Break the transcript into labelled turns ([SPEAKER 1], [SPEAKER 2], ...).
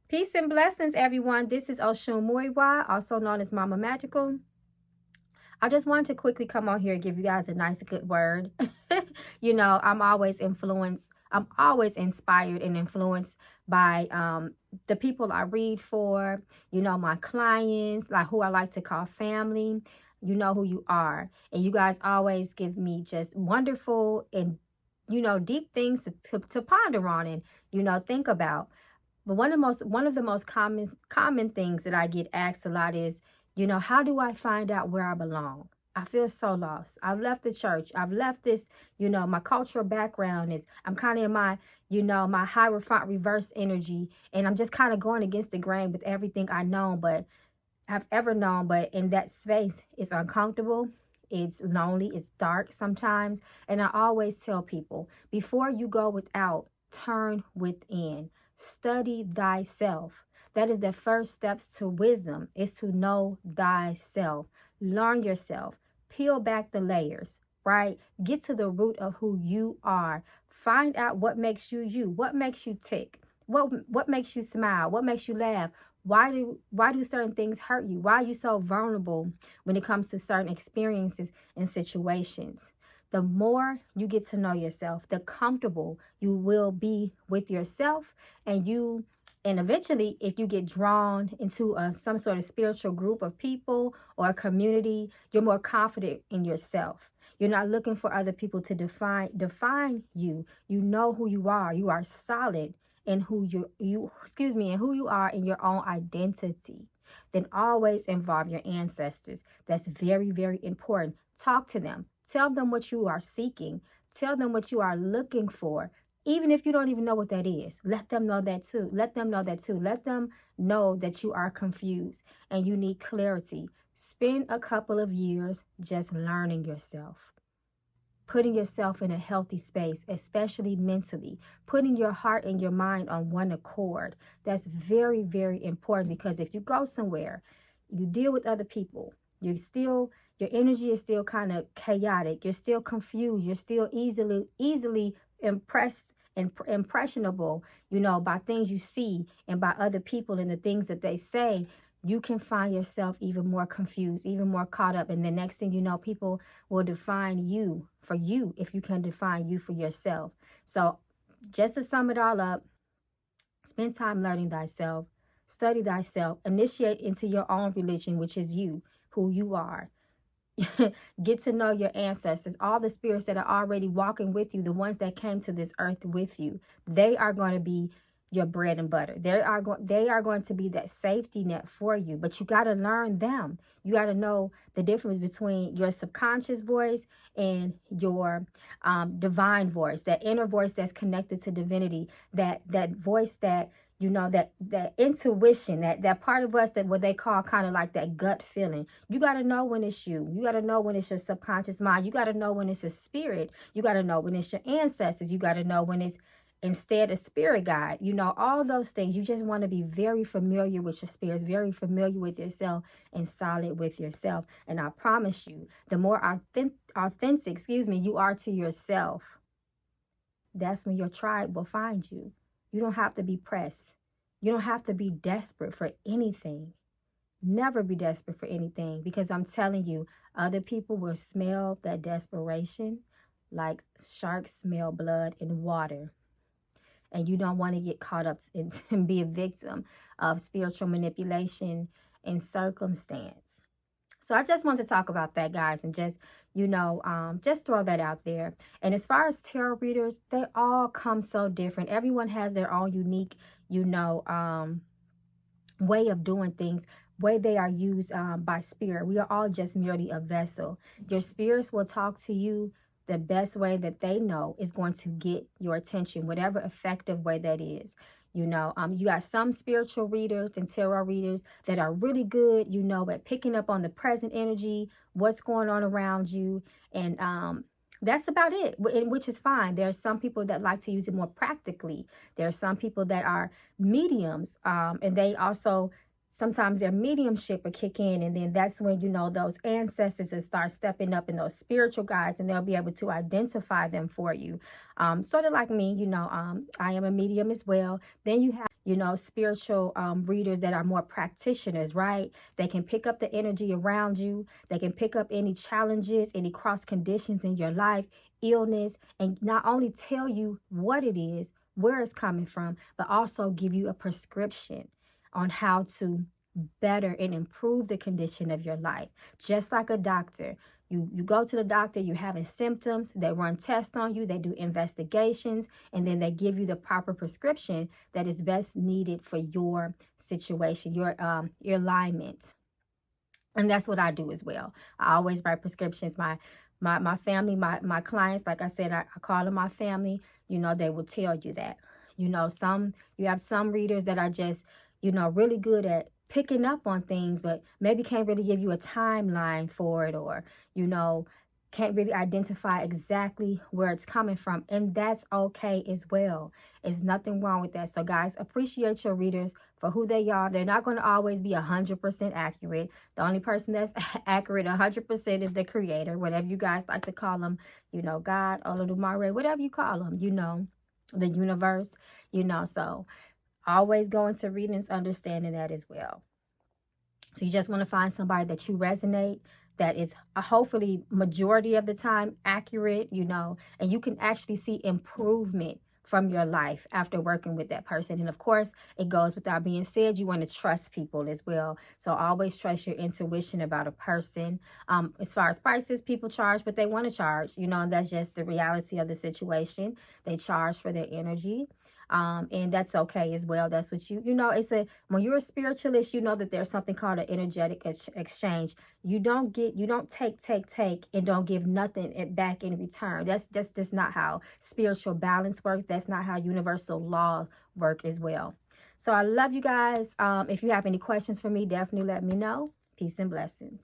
[SPEAKER 1] Peace and blessings, everyone. This is Oshun Muiwa, also known as Mama Magical. I just wanted to quickly come on here and give you guys a nice, good word. I'm always influenced. I'm always inspired and influenced by the people I read for, my clients, like who I like to call family. You know who you are. And you guys always give me just wonderful and, deep things to ponder on and, think about. But one of the most common things that I get asked a lot is, how do I find out where I belong? I feel so lost. I've left the church. I've left this, my cultural background is I'm kind of in my, my Hierophant reverse energy. And I'm just kind of going against the grain with everything I know, but I've ever known. But in that space, it's uncomfortable. It's lonely. It's dark sometimes. And I always tell people, before you go without, turn within. Study thyself. That is the first steps to wisdom, is to know thyself. Learn yourself. Peel back the layers, right? Get to the root of who you are. Find out what makes you you. What makes you tick? What makes you smile? What makes you laugh? Why do certain things hurt you? Why are you so vulnerable when it comes to certain experiences and situations? The more you get to know yourself, the comfortable you will be with yourself, and eventually, if you get drawn into some sort of spiritual group of people or a community, you're more confident in yourself. You're not looking for other people to define you. You know who you are. You are solid in and who you are in your own identity. Then always involve your ancestors. That's very, very important. Talk to them. Tell them what you are seeking. Tell them what you are looking for. Even if you don't even know what that is, let them know that too. Let them know that too. Let them know that you are confused and you need clarity. Spend a couple of years just learning yourself, putting yourself in a healthy space, especially mentally, putting your heart and your mind on one accord. That's very, very important, because if you go somewhere, you deal with other people, your energy is still kind of chaotic. You're still confused. You're still easily impressed and impressionable, by things you see and by other people and the things that they say. You can find yourself even more confused, even more caught up. And the next thing you know, people will define you for you if you can define you for yourself. So, just to sum it all up, spend time learning thyself, study thyself, initiate into your own religion, which is you, who you are. Get to know your ancestors, all the spirits that are already walking with you, the ones that came to this earth with you. They are going to be your bread and butter. They are going to be that safety net for you. But you got to learn them. You got to know the difference between your subconscious voice and your divine voice, that inner voice that's connected to divinity, that voice that, that intuition, that part of us, that what they call kind of like that gut feeling. You got to know when it's you. You got to know when it's your subconscious mind. You got to know when it's a spirit. You got to know when it's your ancestors. You got to know when it's instead a spirit guide. All those things. You just want to be very familiar with your spirits, very familiar with yourself, and solid with yourself. And I promise you, the more authentic, you are to yourself, that's when your tribe will find you. You don't have to be pressed. You don't have to be desperate for anything. Never be desperate for anything, because I'm telling you, other people will smell that desperation like sharks smell blood in water. And you don't want to get caught up and be a victim of spiritual manipulation and circumstance. So I just want to talk about that, guys, and just throw that out there. And as far as tarot readers, they all come so different. Everyone has their own unique, way of doing things, way they are used by spirit. We are all just merely a vessel. Your spirits will talk to you the best way that they know is going to get your attention, whatever effective way that is. You got some spiritual readers and tarot readers that are really good, at picking up on the present energy, what's going on around you. And that's about it, which is fine. There are some people that like to use it more practically. There are some people that are mediums, and they also, sometimes their mediumship will kick in, and then that's when, those ancestors that start stepping up, and those spiritual guides, and they'll be able to identify them for you. Sort of like me, I am a medium as well. Then you have, spiritual readers that are more practitioners, right? They can pick up the energy around you. They can pick up any challenges, any cross conditions in your life, illness, and not only tell you what it is, where it's coming from, but also give you a prescription on how to better and improve the condition of your life. Just like a doctor, you go to the doctor, you're having symptoms, they run tests on you, they do investigations, and then they give you the proper prescription that is best needed for your situation, your alignment. And that's what I do as well. I always write prescriptions. My family, my clients, like I said, I call them my family. They will tell you that. You have some readers that are just, really good at picking up on things, but maybe can't really give you a timeline for it, or, you know, can't really identify exactly where it's coming from. And that's okay as well. There's nothing wrong with that. So guys, appreciate your readers for who they are. They're not going to always be 100% accurate. The only person that's accurate 100% is the creator, whatever you guys like to call them, God, Olodumare, whatever you call them, the universe, so always go into readings understanding that as well. So you just want to find somebody that you resonate, that is hopefully majority of the time accurate, and you can actually see improvement from your life after working with that person. And of course, it goes without being said, you want to trust people as well. So always trust your intuition about a person. As far as prices, people charge what they want to charge, and that's just the reality of the situation. They charge for their energy. And that's okay as well. That's what when you're a spiritualist, you know that there's something called an energetic exchange. You don't take, and don't give nothing back in return. That's not how spiritual balance works. That's not how universal laws work as well. So I love you guys. If you have any questions for me, definitely let me know. Peace and blessings.